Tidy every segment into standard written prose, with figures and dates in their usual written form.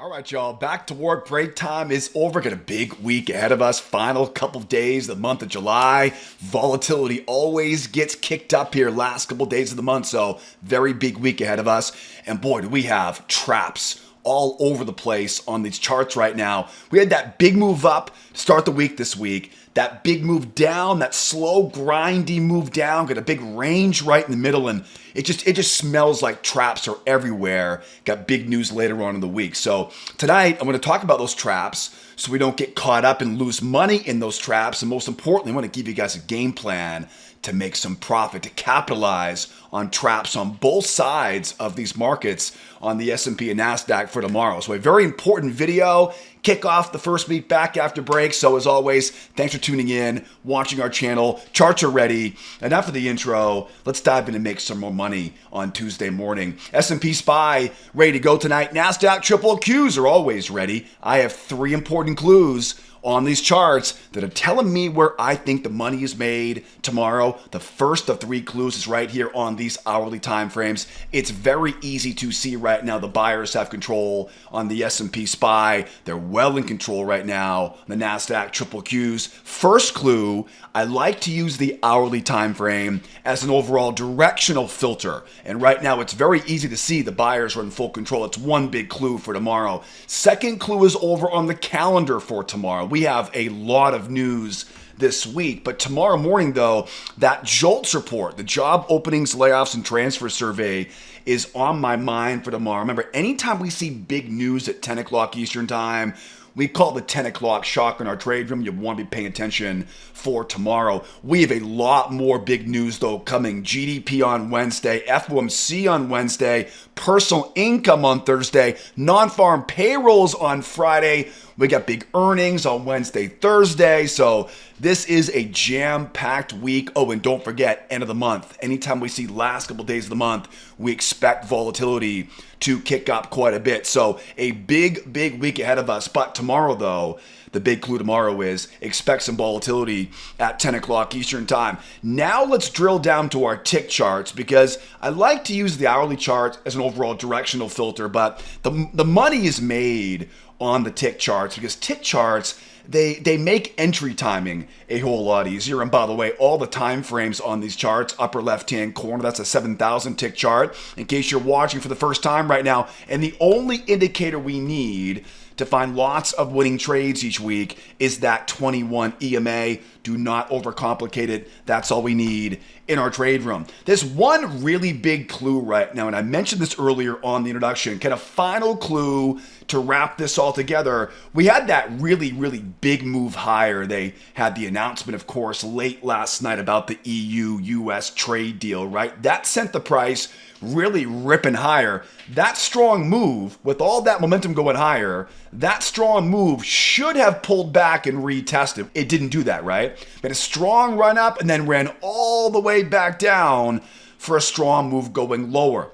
All right, y'all, back to work. Break time is over. Got a big week ahead of us. Final couple of days, the month of July. Volatility always gets kicked up here last couple of days of the month. So very big week ahead of us. And boy, do we have traps all over the place on these charts right now. We had that big move up to start the week this week. That big move down, that slow, grindy move down, got a big range right in the middle, and it just smells like traps are everywhere. Got big news later on in the week. So tonight, I'm going to talk about those traps so we don't get caught up and lose money in those traps. And most importantly, I want to give you guys a game plan to make some profit, to capitalize on traps on both sides of these markets on the S&P and Nasdaq for tomorrow. So a very important video. Kick off the first week back after break. So as always, thanks for tuning in, watching our channel. Charts are ready. Enough of the intro. Let's dive in and make some more money on Tuesday morning. S&P SPY ready to go tonight. Nasdaq triple Qs are always ready. I have three important clues on these charts that are telling me where I think the money is made tomorrow. The first of three clues is right here on these hourly time frames. It's very easy to see right now the buyers have control on the S&P SPY. They're well in control right now. The Nasdaq triple Qs. First clue, I like to use the hourly time frame as an overall directional filter. And right now it's very easy to see the buyers are in full control. It's one big clue for tomorrow. Second clue is over on the calendar for tomorrow. We have a lot of news this week, but tomorrow morning though, that JOLTS report, the job openings, layoffs, and transfer survey is on my mind for tomorrow. Remember, anytime we see big news at 10 o'clock Eastern time, we call it the 10 o'clock shock in our trade room. You want to be paying attention for tomorrow. We have a lot more big news, though, coming. GDP on Wednesday, FOMC on Wednesday, personal income on Thursday, non-farm payrolls on Friday. We got big earnings on Wednesday, Thursday. So this is a jam-packed week. Oh, and don't forget, end of the month. Anytime we see last couple days of the month, we expect volatility to kick up quite a bit. So a big, big week ahead of us. But tomorrow, though, the big clue tomorrow is expect some volatility at 10 o'clock Eastern time. Now let's drill down to our tick charts, because I like to use the hourly chart as an overall directional filter, but the money is made on the tick charts because tick charts, they make entry timing a whole lot easier. And by the way, all the time frames on these charts, upper left-hand corner, that's a 7,000 tick chart, in case you're watching for the first time right now. And the only indicator we need to find lots of winning trades each week is that 21 EMA. Do not overcomplicate it. That's all we need in our trade room. There's one really big clue right now, and I mentioned this earlier on the introduction, kind of final clue to wrap this all together. We had that really, really big move higher. They had the announcement, of course, late last night about the EU-US trade deal, right? That sent the price really ripping higher. That strong move, with all that momentum going higher, that strong move should have pulled back and retested. It didn't do that, right? But a strong run up and then ran all the way back down for a strong move going lower.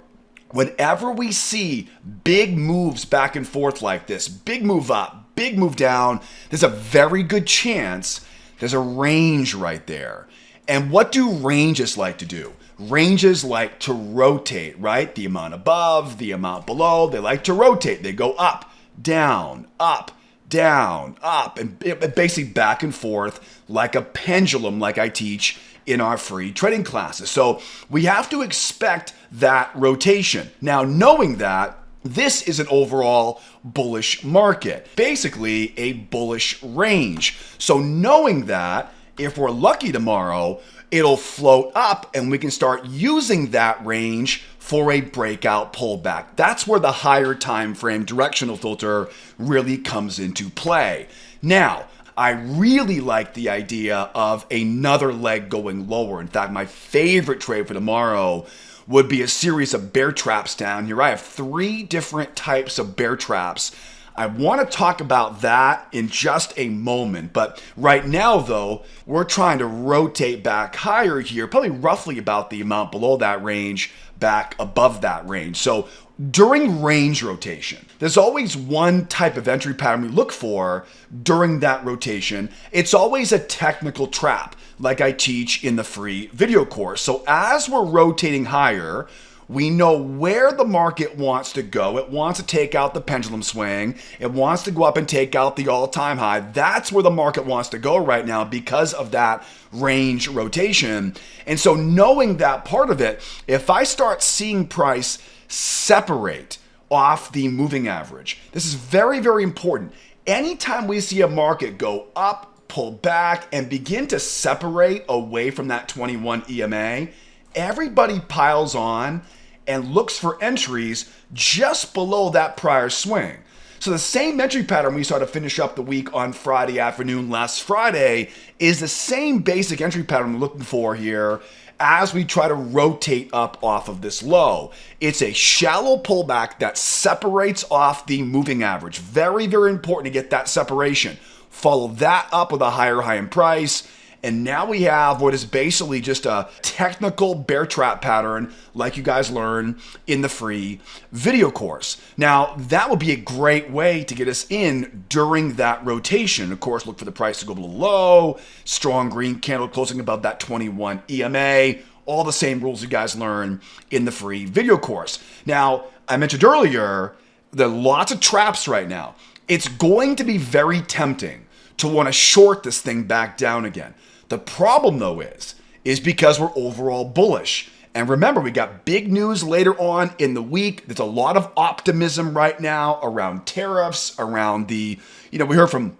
Whenever we see big moves back and forth like this, big move up, big move down, there's a very good chance there's a range right there. And what do ranges like to do? Ranges like to rotate, right? The amount above, the amount below, they like to rotate. They go up, down, up, down, up, and basically back and forth like a pendulum, like I teach in our free trading classes. So we have to expect that rotation. Now, knowing that, this is an overall bullish market, basically a bullish range. So knowing that, if we're lucky tomorrow, it'll float up and we can start using that range for a breakout pullback. That's where the higher time frame directional filter really comes into play. Now, I really like the idea of another leg going lower. In fact, my favorite trade for tomorrow would be a series of bear traps down here. I have three different types of bear traps. I want to talk about that in just a moment, but right now though, we're trying to rotate back higher here, probably roughly about the amount below that range, back above that range. So during range rotation, there's always one type of entry pattern we look for during that rotation. It's always a technical trap, like I teach in the free video course. So as we're rotating higher, We know where the market wants to go. It wants to take out the pendulum swing. It wants to go up and take out the all-time high. That's where the market wants to go right now because of that range rotation. And so knowing that part of it, if I start seeing price separate off the moving average, this is very, very important. Anytime we see a market go up, pull back, and begin to separate away from that 21 EMA, everybody piles on and looks for entries just below that prior swing. So the same entry pattern we saw to finish up the week on Friday afternoon last Friday is the same basic entry pattern we're looking for here as we try to rotate up off of this low. It's a shallow pullback that separates off the moving average. Very, very important to get that separation. Follow that up with a higher high in price. And now we have what is basically just a technical bear trap pattern like you guys learn in the free video course. Now, that would be a great way to get us in during that rotation. Of course, look for the price to go below low, strong green candle closing above that 21 EMA, all the same rules you guys learn in the free video course. Now, I mentioned earlier, there are lots of traps right now. It's going to be very tempting to want to short this thing back down again. The problem, though, is because we're overall bullish. And remember, we got big news later on in the week. There's a lot of optimism right now around tariffs, around the, we heard from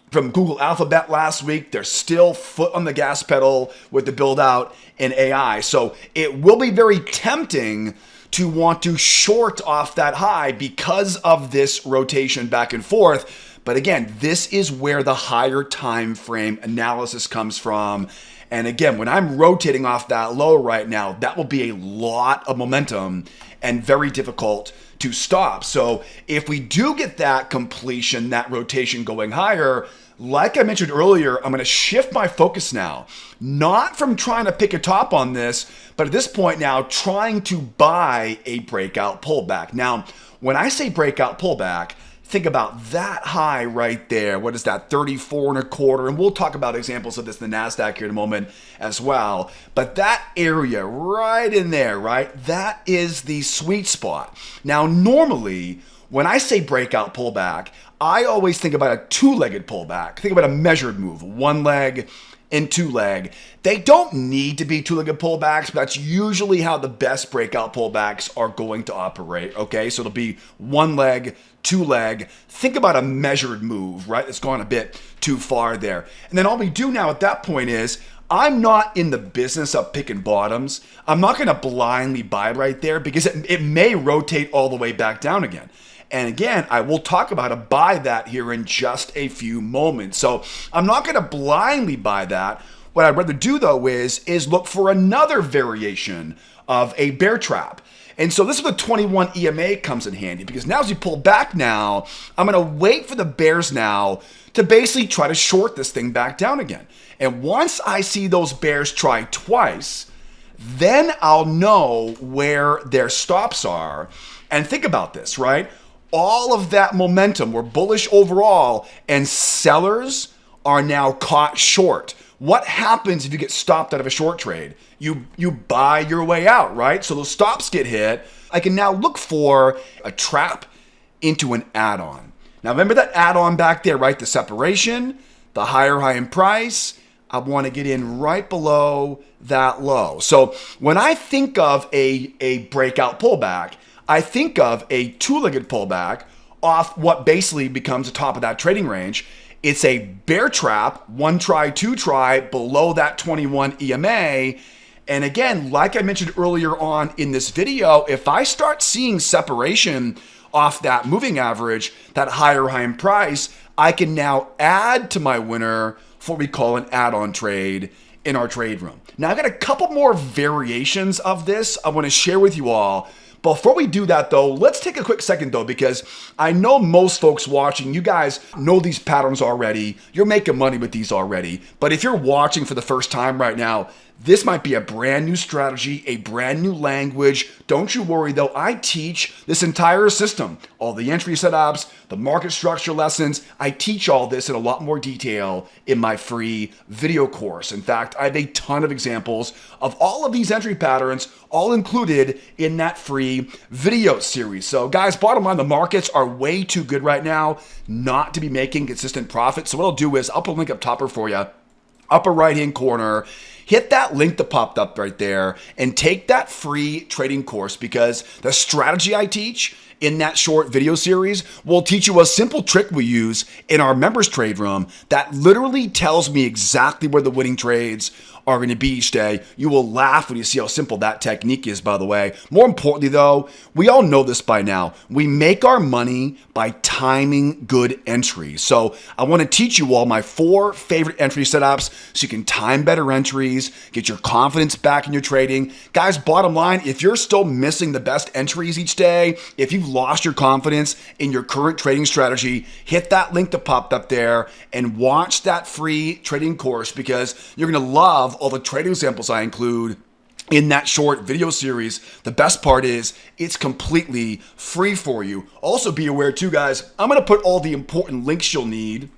Google Alphabet last week. They're still foot on the gas pedal with the build out in AI. So it will be very tempting to want to short off that high because of this rotation back and forth. But again, this is where the higher time frame analysis comes from. And again, when I'm rotating off that low right now, that will be a lot of momentum and very difficult to stop. So if we do get that completion, that rotation going higher, like I mentioned earlier, I'm going to shift my focus now, not from trying to pick a top on this, but at this point now trying to buy a breakout pullback. Now, when I say breakout pullback, think about that high right there. What is that? 34 and a quarter. And we'll talk about examples of this in the Nasdaq here in a moment as well. But that area right in there, right? That is the sweet spot. Now, normally, when I say breakout pullback, I always think about a two-legged pullback. Think about a measured move, one leg and two leg. They don't need to be two-legged pullbacks, but that's usually how the best breakout pullbacks are going to operate, okay? So it'll be one leg, two leg. Think about a measured move, right? It's gone a bit too far there. And then all we do now at that point is, I'm not in the business of picking bottoms. I'm not going to blindly buy right there because it may rotate all the way back down again. And again, I will talk about a buy that here in just a few moments. So I'm not going to blindly buy that. What I'd rather do though is look for another variation of a bear trap. And so this is where the 21 EMA comes in handy because now as you pull back now, I'm going to wait for the bears now to basically try to short this thing back down again. And once I see those bears try twice, then I'll know where their stops are. And think about this, right? All of that momentum, we're bullish overall, and sellers are now caught short. What happens if you get stopped out of a short trade? You buy your way out, right? So those stops get hit. I can now look for a trap into an add-on. Now remember that add-on back there, right? The separation, the higher high in price. I want to get in right below that low. So when I think of a breakout pullback, I think of a two-legged pullback off what basically becomes the top of that trading range. It's a bear trap, one try, two try, below that 21 EMA. And again, like I mentioned earlier on in this video, if I start seeing separation off that moving average, that higher high in price, I can now add to my winner for what we call an add-on trade in our trade room. Now, I've got a couple more variations of this I want to share with you all. Before we do that though, let's take a quick second though, because I know most folks watching, you guys know these patterns already. You're making money with these already. But if you're watching for the first time right now, This might be a brand new strategy, a brand new language. Don't you worry though, I teach this entire system, all the entry setups, the market structure lessons. I teach all this in a lot more detail in my free video course. In fact, I have a ton of examples of all of these entry patterns, all included in that free video series. So guys, bottom line, the markets are way too good right now not to be making consistent profits. So what I'll do is I'll put a link up topper for you, upper right-hand corner. Hit that link that popped up right there and take that free trading course, because the strategy I teach in that short video series will teach you a simple trick we use in our members trade room that literally tells me exactly where the winning trades are going to be each day. You will laugh when you see how simple that technique is, by the way. More importantly, though, we all know this by now. We make our money by timing good entries. So I want to teach you all my 4 favorite entry setups so you can time better entries, get your confidence back in your trading. Guys, bottom line, if you're still missing the best entries each day, if you've lost your confidence in your current trading strategy, hit that link that popped up there and watch that free trading course, because you're going to love all the trading examples I include in that short video series. The best part is it's completely free for you. Also be aware too, guys, I'm going to put all the important links you'll need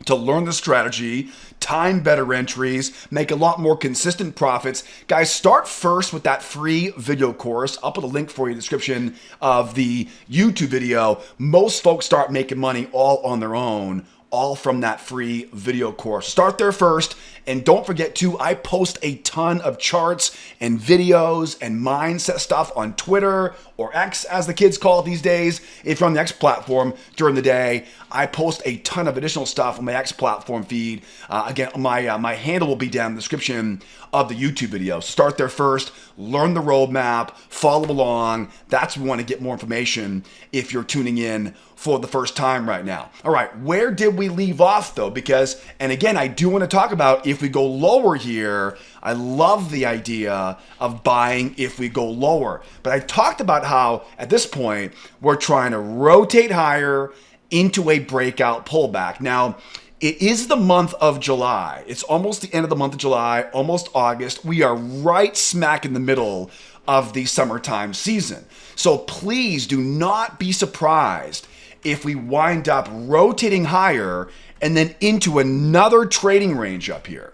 to learn the strategy, time better entries, make a lot more consistent profits. Guys, start first with that free video course. I'll put a link for you in the description of the YouTube video. Most folks start making money all on their own, all from that free video course. Start there first. And don't forget too, I post a ton of charts and videos and mindset stuff on Twitter, or X as the kids call it these days. If you're on the X platform during the day, I post a ton of additional stuff on my X platform feed. Again, my handle will be down in the description of the YouTube video. Start there first, learn the roadmap, follow along. That's where we want to get more information if you're tuning in for the first time right now. All right, where did we leave off though? Because, and again, I do want to talk about if we go lower here, I love the idea of buying if we go lower. But I talked about how at this point, we're trying to rotate higher into a breakout pullback. Now, it is the month of July. It's almost the end of the month of July, almost August. We are right smack in the middle of the summertime season. So please do not be surprised if we wind up rotating higher and then into another trading range up here.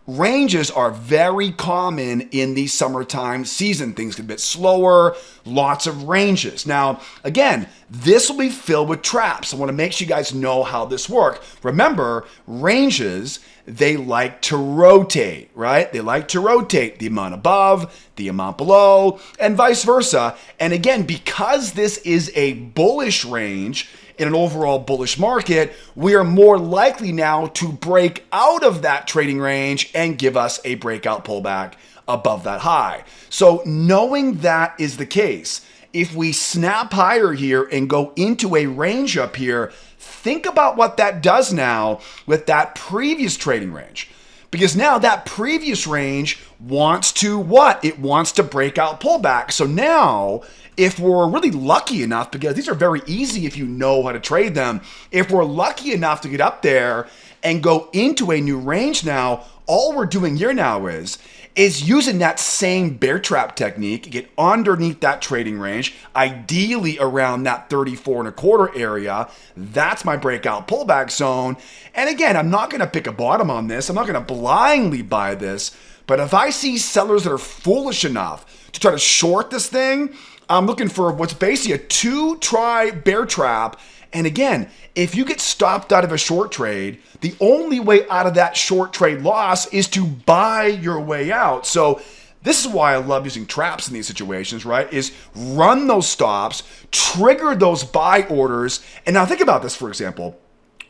Ranges are very common in the summertime season. Things get a bit slower, lots of ranges. Now, again, this will be filled with traps. I want to make sure you guys know how this works. Remember, ranges, they like to rotate, right? They like to rotate the amount above, the amount below, and vice versa. And again, because this is a bullish range, in an overall bullish market, we are more likely now to break out of that trading range and give us a breakout pullback above that high. So knowing that is the case, if we snap higher here and go into a range up here, think about what that does now with that previous trading range. Because now that previous range wants to what? It wants to break out pullback. So now, if we're really lucky enough, because these are very easy if you know how to trade them, if we're lucky enough to get up there and go into a new range now, all we're doing here now is using that same bear trap technique, get underneath that trading range, ideally around that 34 and a quarter area. That's my breakout pullback zone. And again, I'm not going to pick a bottom on this. I'm not going to blindly buy this. But if I see sellers that are foolish enough to try to short this thing, I'm looking for what's basically a 2-try bear trap. And again, if you get stopped out of a short trade, the only way out of that short trade loss is to buy your way out. So this is why I love using traps in these situations, right? Is run those stops, trigger those buy orders. And now think about this, for example.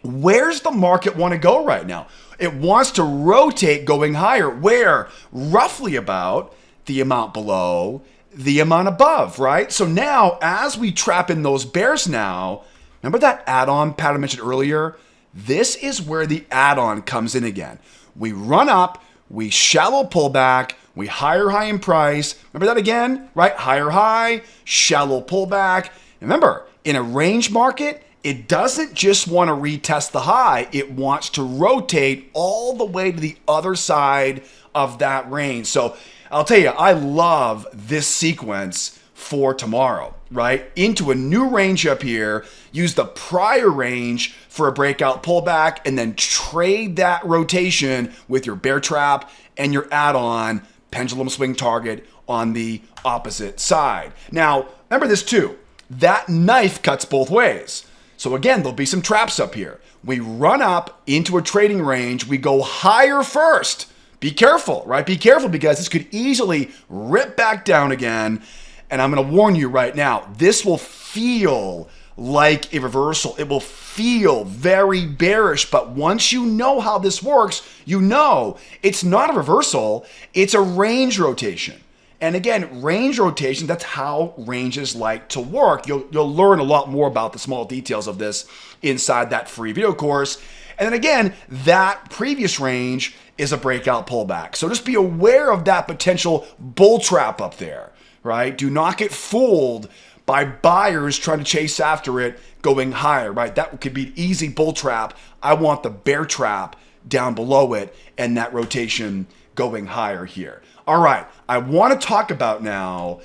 Where's the market want to go right now? It wants to rotate going higher. Where? Roughly about the amount below, the amount above, right? So now, as we trap in those bears now, remember that add-on pattern I mentioned earlier? This is where the add-on comes in again. We run up, we shallow pullback, we higher high in price. Remember that again, right? Higher high, shallow pullback. Remember, in a range market, it doesn't just want to retest the high. It wants to rotate all the way to the other side of that range. So I'll tell you, I love this sequence for tomorrow, right? Into a new range up here, use the prior range for a breakout pullback, and then trade that rotation with your bear trap and your add-on pendulum swing target on the opposite side. Now, remember this too, that knife cuts both ways. So again, there'll be some traps up here. We run up into a trading range, we go higher first. Be careful, right? Be careful because this could easily rip back down again. And I'm going to warn you right now, this will feel like a reversal. It will feel very bearish, but once you know how this works, you know it's not a reversal, it's a range rotation. And again, range rotation, that's how ranges like to work. You'll learn a lot more about the small details of this inside that free video course. And then again, that previous range is a breakout pullback. So just be aware of that potential bull trap up there, right? Do not get fooled by buyers trying to chase after it going higher, right? That could be an easy bull trap. I want the bear trap down below it and that rotation going higher here. All right, I want to talk about now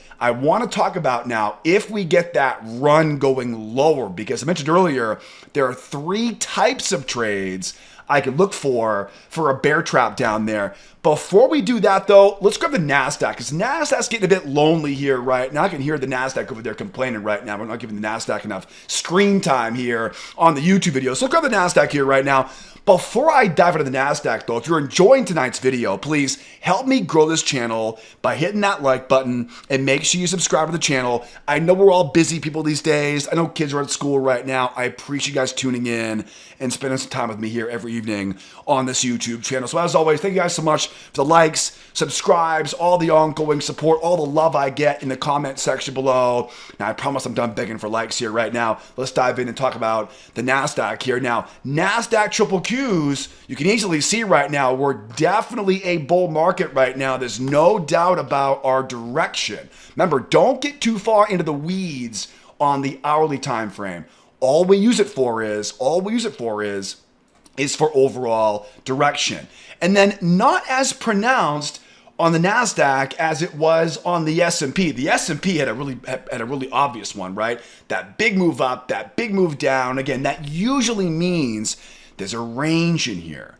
if we get that run going lower, because I mentioned earlier, there are 3 types of trades I could look for a bear trap down there. Before we do that though, let's grab the Nasdaq, because Nasdaq's getting a bit lonely here right now. I can hear the Nasdaq over there complaining right now. We're not giving the Nasdaq enough screen time here on the YouTube video. So let's grab the Nasdaq here right now. Before I dive into the Nasdaq though, if you're enjoying tonight's video, please help me grow this channel by hitting that like button and make sure you subscribe to the channel. I know we're all busy people these days. I know kids are at school right now. I appreciate you guys tuning in and spending some time with me here every evening on this YouTube channel. So as always, thank you guys so much for the likes, subscribes, all the ongoing support, all the love I get in the comment section below. Now, I promise I'm done begging for likes here right now. Let's dive in and talk about the Nasdaq here. Now, Nasdaq triple Qs, you can easily see right now, we're definitely a bull market right now. There's no doubt about our direction. Remember, don't get too far into the weeds on the hourly time frame. All we use it for is for overall direction. And then not as pronounced on the Nasdaq as it was on the S&P. The S&P had a really obvious one, right? That big move up, that big move down. Again, that usually means there's a range in here.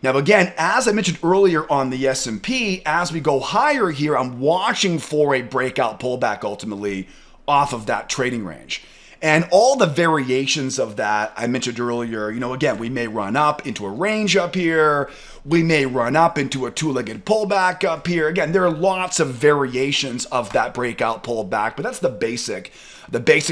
Now, again, as I mentioned earlier on the S&P, as we go higher here, I'm watching for a breakout pullback ultimately off of that trading range. And all the variations of that I mentioned earlier, again, we may run up into a range up here. We may run up into a 2-legged pullback up here. Again, there are lots of variations of that breakout pullback, but that's the basic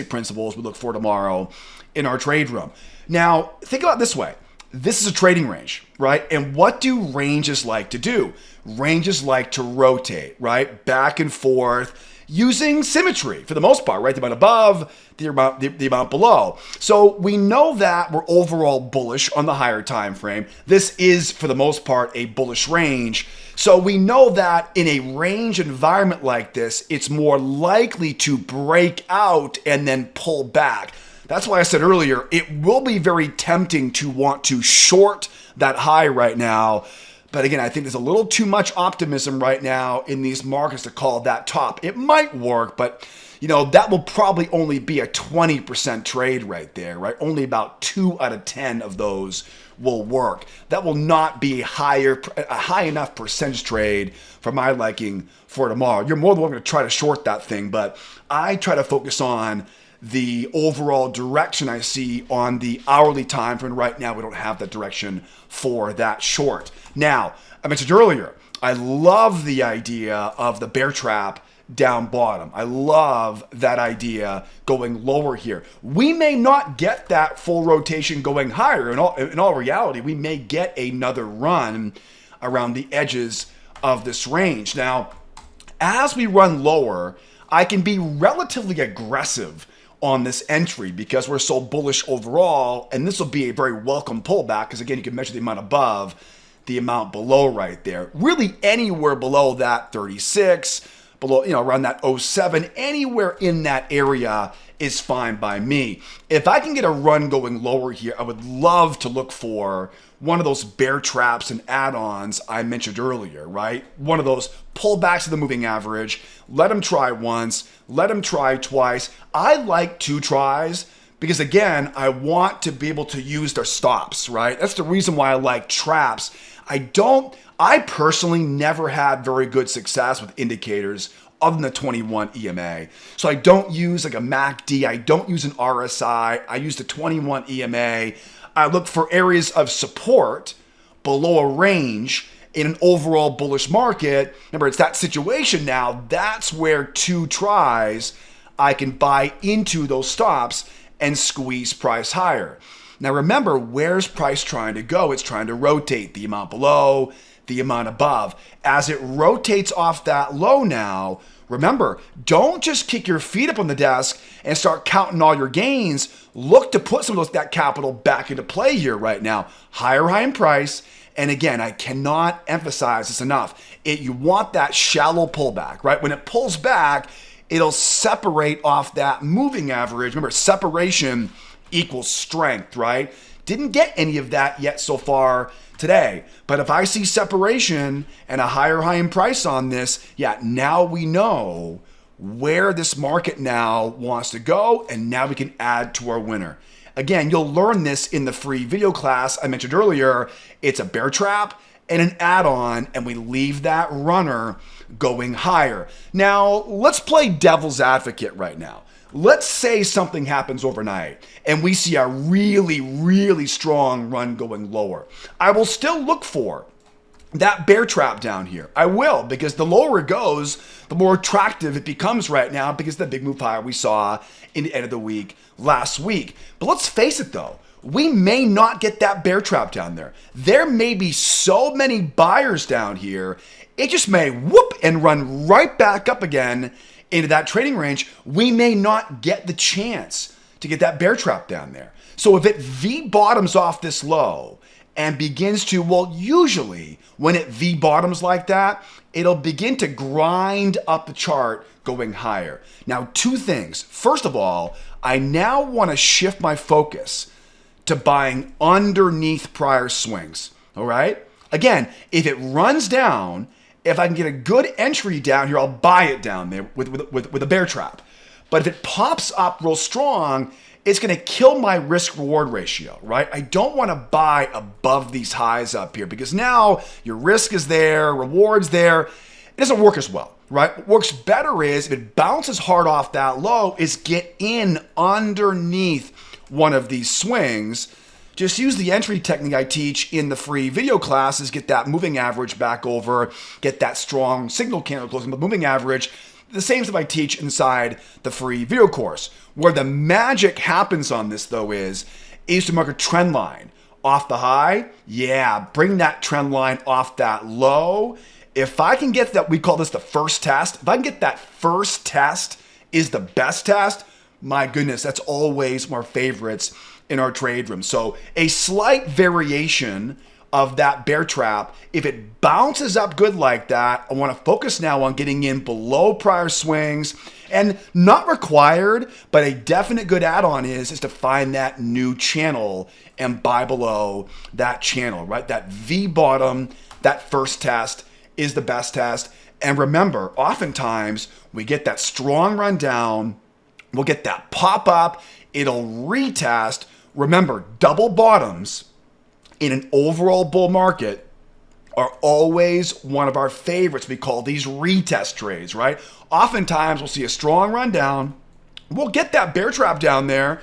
principles we look for tomorrow in our trade room. Now, think about it this way. This is a trading range, right? And what do ranges like to do? Ranges like to rotate, right? Back and forth using symmetry for the most part, right? The amount above, the amount below. So we know that we're overall bullish on the higher time frame. This is, for the most part, a bullish range. So we know that in a range environment like this, it's more likely to break out and then pull back. That's why I said earlier, it will be very tempting to want to short that high right now. But again, I think there's a little too much optimism right now in these markets to call that top. It might work, but that will probably only be a 20% trade right there, right? Only about 2 out of 10 of those will work. That will not be a high enough percentage trade for my liking for tomorrow. You're more than welcome to try to short that thing, but I try to focus on the overall direction I see on the hourly time frame. Right now, we don't have that direction for that short. Now, I mentioned earlier, I love the idea of the bear trap down bottom. I love that idea going lower here. We may not get that full rotation going higher. In all reality, we may get another run around the edges of this range. Now, as we run lower, I can be relatively aggressive on this entry because we're so bullish overall, and this will be a very welcome pullback because again, you can measure the amount above, the amount below right there. Really anywhere below that 36, below, around that '07, anywhere in that area is fine by me. If I can get a run going lower here, I would love to look for one of those bear traps and add-ons I mentioned earlier, right? One of those pullbacks of the moving average. Let them try once, let them try twice. I like 2 tries because, again, I want to be able to use their stops, right? That's the reason why I like traps. I personally never had very good success with indicators other than the 21 EMA. So I don't use like a MACD. I don't use an RSI. I use the 21 EMA. I look for areas of support below a range in an overall bullish market. Remember, it's that situation now. That's where 2 tries I can buy into those stops and squeeze price higher. Now remember, where's price trying to go? It's trying to rotate the amount below, the amount above. As it rotates off that low now, remember, don't just kick your feet up on the desk and start counting all your gains. Look to put some of that capital back into play here right now. Higher high in price. And again, I cannot emphasize this enough. You want that shallow pullback, right? When it pulls back, it'll separate off that moving average. Remember, separation equals strength, right? Didn't get any of that yet so far today. But if I see separation and a higher high in price on this, now we know where this market now wants to go, and now we can add to our winner. Again, you'll learn this in the free video class I mentioned earlier. It's a bear trap and an add-on, and we leave that runner going higher. Now, let's play devil's advocate right now. Let's say something happens overnight and we see a really, really strong run going lower. I will still look for that bear trap down here. I will, because the lower it goes, the more attractive it becomes right now because of the big move higher we saw in the end of the week last week. But let's face it though, we may not get that bear trap down there. There may be so many buyers down here, it just may whoop and run right back up again into that trading range. We may not get the chance to get that bear trap down there. So if it V bottoms off this low and begins to, well, usually when it V bottoms like that, it'll begin to grind up the chart going higher. Now, 2 things. First of all, I now want to shift my focus to buying underneath prior swings. All right. Again, if it runs down, if I can get a good entry down here, I'll buy it down there with a bear trap. But if it pops up real strong, it's going to kill my risk reward ratio, right? I don't want to buy above these highs up here because now your risk is there, reward's there. It doesn't work as well, right? What works better is if it bounces hard off that low, is get in underneath one of these swings. Just use the entry technique I teach in the free video classes, get that moving average back over, get that strong signal candle closing the moving average. The same stuff I teach inside the free video course. Where the magic happens on this though is to mark a trend line off the high. Bring that trend line off that low. If I can get that, we call this the first test. If I can get that first test is the best test, my goodness, that's always my favorites in our trade room. So a slight variation of that bear trap, if it bounces up good like that, I want to focus now on getting in below prior swings, and not required, but a definite good add-on is to find that new channel and buy below that channel, right? That V bottom, that first test is the best test. And remember, oftentimes we get that strong run down, we'll get that pop up, it'll retest. Remember, double bottoms in an overall bull market are always one of our favorites. We call these retest trades, right? Oftentimes we'll see a strong run down. We'll get that bear trap down there.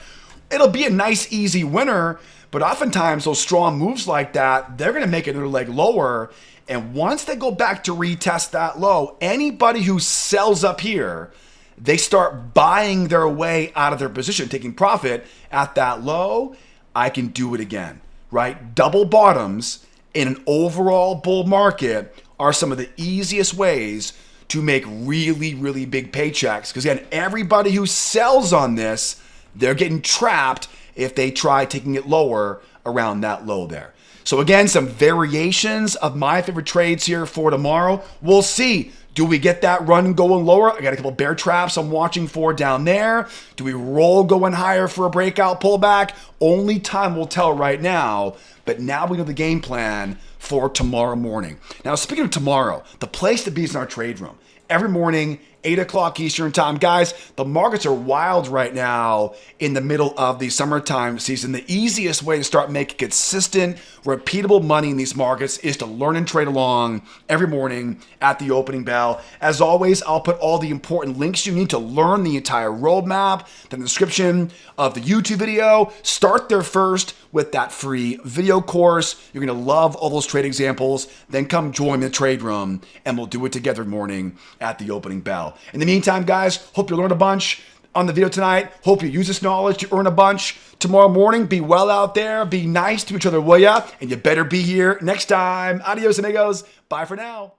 It'll be a nice, easy winner, but oftentimes those strong moves like that, they're going to make another leg lower. And once they go back to retest that low, anybody who sells up here, they start buying their way out of their position, taking profit at that low. I can do it again, right? Double bottoms in an overall bull market are some of the easiest ways to make really, really big paychecks. Because again, everybody who sells on this, they're getting trapped if they try taking it lower around that low there. So again, some variations of my favorite trades here for tomorrow. We'll see. Do we get that run going lower? I got a couple bear traps I'm watching for down there. Do we roll going higher for a breakout pullback? Only time will tell right now. But now we know the game plan for tomorrow morning. Now, speaking of tomorrow, the place to be is in our trade room. Every morning, 8 o'clock Eastern time. Guys, the markets are wild right now in the middle of the summertime season. The easiest way to start making consistent, repeatable money in these markets is to learn and trade along every morning at the opening bell. As always, I'll put all the important links you need to learn the entire roadmap in the description of the YouTube video. Start there first with that free video course. You're going to love all those trade examples. Then come join the trade room and we'll do it together morning at the opening bell. In the meantime, guys, hope you learned a bunch on the video tonight. Hope you use this knowledge to earn a bunch tomorrow morning. Be well out there. Be nice to each other, will ya? And you better be here next time. Adios, amigos. Bye for now.